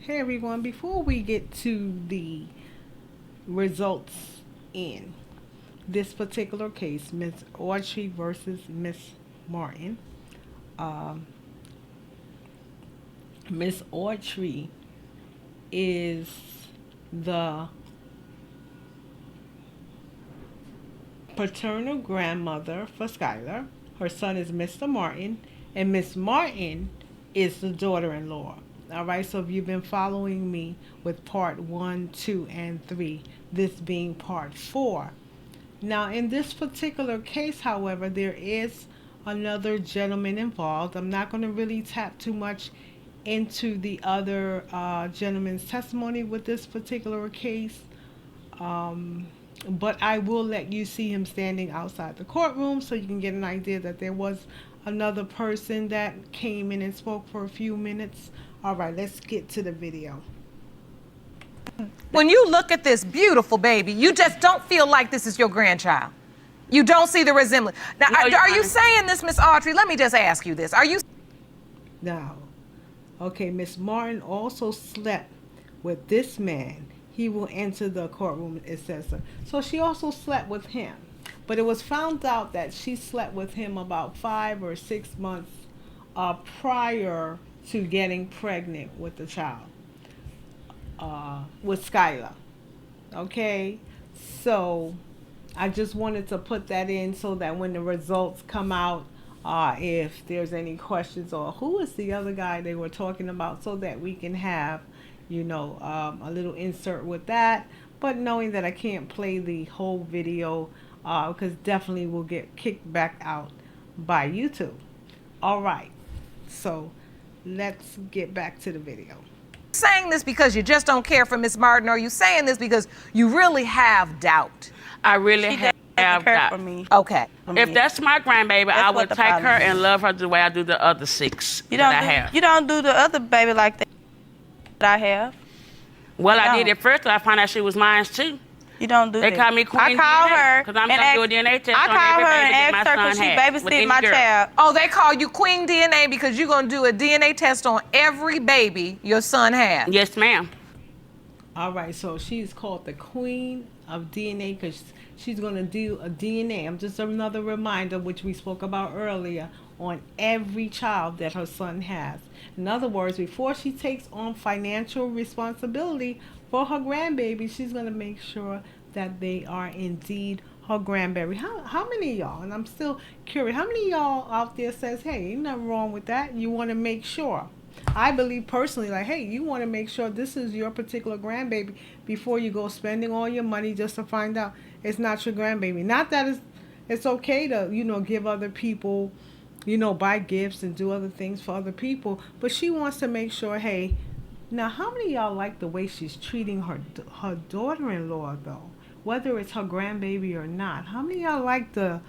Hey everyone, before we get to the results in this particular case, Miss Autry versus Miss Martin, um, Miss Autry is the paternal grandmother for Skylar. Her son is Mr. Martin, and Miss Martin is the daughter-in-law. All right, so if you've been following me with part 1, 2, and 3, this being part 4. Now, in this particular case, however, there is another gentleman involved. I'm not going to really tap too much into the other gentleman's testimony with this particular case. But I will let you see him standing outside the courtroom so you can get an idea that there was another person that came in and spoke for a few minutes. All right, let's get to the video. When you look at this beautiful baby, you just don't feel like this is your grandchild. You don't see the resemblance. Now, are you saying this, Miss Autry? Let me just ask you this. Are you... Now, okay, Miss Martin also slept with this man. He will enter the courtroom, it says so she also slept with him. But it was found out that she slept with him about 5 or 6 months prior to getting pregnant with the child, with Skylah. Okay, so I just wanted to put that in so that when the results come out, if there's any questions or who is the other guy they were talking about, so that we can have, you know, a little insert with that. But knowing that I can't play the whole video because definitely will get kicked back out by YouTube. All right, so let's get back to the video. Saying this because you just don't care for Miss Martin, or are you saying this because you really have doubt? I really have doubt. For me. Okay. If that's my grandbaby, I would take her problem and is. love her the way I do the other 6 You that don't I have. You don't do the other baby like that I have. Well, I No. did it first, but I found out she was mine too. You don't do They that. call me Queen I called DNA, her 'cause I'm and gonna do a DNA test I on called every her baby that and my asked her son because she had, with babysitted any my girl. child. Oh, they call you Queen DNA because you're going to do a DNA test on every baby your son has. Yes, ma'am. All right, so she's called the Queen of DNA because she's going to do a DNA. I'm just another reminder, which we spoke about earlier, on every child that her son has. In other words, before she takes on financial responsibility for her grandbaby, she's going to make sure that they are indeed her grandbaby. How many of y'all, and I'm still curious, how many of y'all out there says, hey, ain't nothing wrong with that? You want to make sure. I believe personally, like, hey, you want to make sure this is your particular grandbaby before you go spending all your money just to find out it's not your grandbaby. Not that it's okay to, you know, give other people, you know, buy gifts and do other things for other people, but she wants to make sure, hey, now how many of y'all like the way she's treating her daughter-in-law though, whether it's her grandbaby or not? How many of y'all like the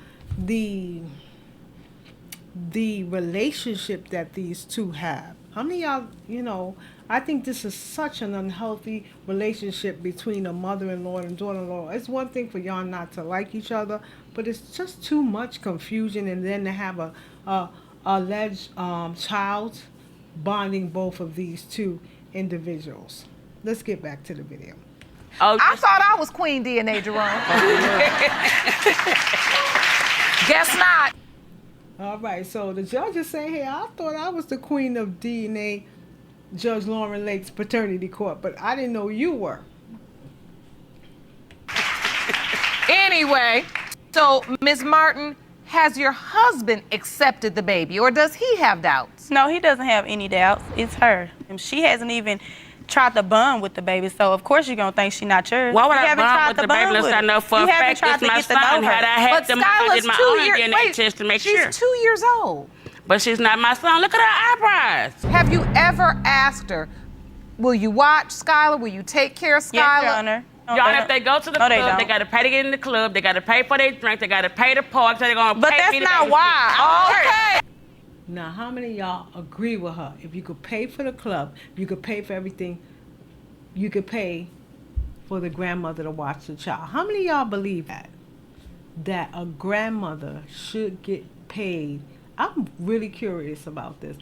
relationship that these two have? How many of y'all, you know, I think this is such an unhealthy relationship between a mother-in-law and daughter-in-law. It's one thing for y'all not to like each other, but it's just too much confusion, and then to have a alleged child bonding both of these two individuals. Let's get back to the video. Oh, I thought I was Queen DNA, Jerome. Guess not. All right, so the judge is saying, hey, I thought I was the Queen of DNA, Judge Lauren Lake's Paternity Court, but I didn't know you were. Anyway, so Miss Martin, has your husband accepted the baby, or does he have doubts? No, he doesn't have any doubts. It's her. And she hasn't even tried to bond with the baby, so of course you're gonna think she's not yours. why would You I haven't bond tried with to the baby bond unless with I her. know for You a haven't fact tried it's to my get to know son? her. Had I had But them, I did Skylar's my 2 own years. DNA test to make she's sure. 2 years old. But she's not my son. Look at her eyebrows. Have you ever asked her, will you watch Skylar? Will you take care of Skylar? Yes, Your Honor. Y'all, if they go to the No, they club, they don't. got to pay to get in the club. They got to pay for their drink. They got to pay to park. So they're going to But pay that's me to not babysit. why. Okay. Now, how many of y'all agree with her? If you could pay for the club, you could pay for everything, you could pay for the grandmother to watch the child. How many of y'all believe that a grandmother should get paid? I'm really curious about this,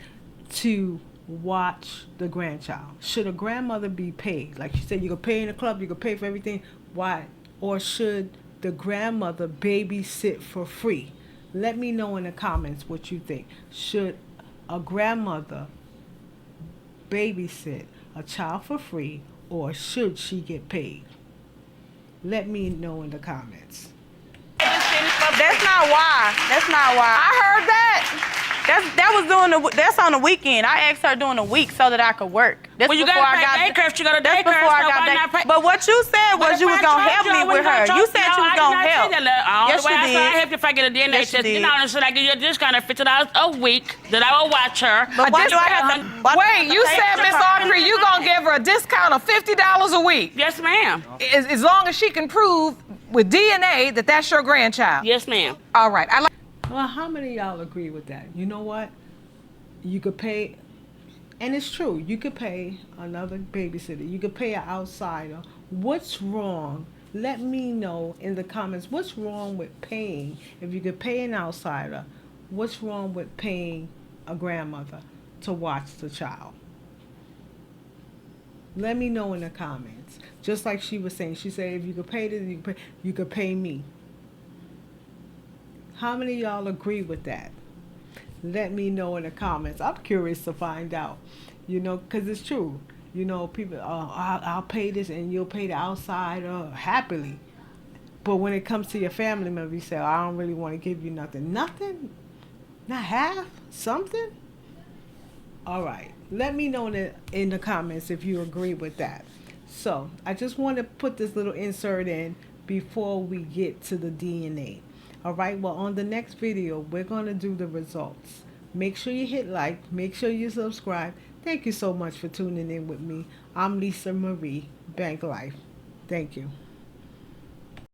to watch the grandchild? Should a grandmother be paid? Like you said, you could pay in the club, you could pay for everything. Why? Or should the grandmother babysit for free? Let me know in the comments what you think. Should a grandmother babysit a child for free, or should she get paid? Let me know in the comments. That's not why. That's not why. I heard that. That's on the weekend. I asked her during the week so that I could work. That's Well, you before gotta I got pay daycare if you go to that's daycare, before I so got why day- not pay? But what you said was you was gonna help me with her. You said you was gonna help. Yes, you I did. help you if I get a DNA Yes, you test. You did. know, should I give you a discount of $50 a week that I will watch her? But why do I have to? why do I have Wait, to you pay said, for Miss her? Autry, you gonna give her a discount of $50 a week, Yes, ma'am. as long as she can prove with DNA that that's your grandchild. Yes, ma'am. All right. I like. Well, how many of y'all agree with that? You know what? You could pay, and it's true, you could pay another babysitter. You could pay an outsider. What's wrong? Let me know in the comments what's wrong with paying. If you could pay an outsider, what's wrong with paying a grandmother to watch the child? Let me know in the comments. Just like she was saying, she said if you could pay this, you could pay me. How many of y'all agree with that? Let me know in the comments. I'm curious to find out, you know, because it's true. You know, people, I'll pay this and you'll pay the outsider happily. But when it comes to your family member, you say, I don't really want to give you nothing. Nothing? Not half? Something? All right. Let me know in the comments if you agree with that. So I just want to put this little insert in before we get to the DNA. All right, well, on the next video, we're going to do the results. Make sure you hit like. Make sure you subscribe. Thank you so much for tuning in with me. I'm Lisa Marie, Bank Life. Thank you.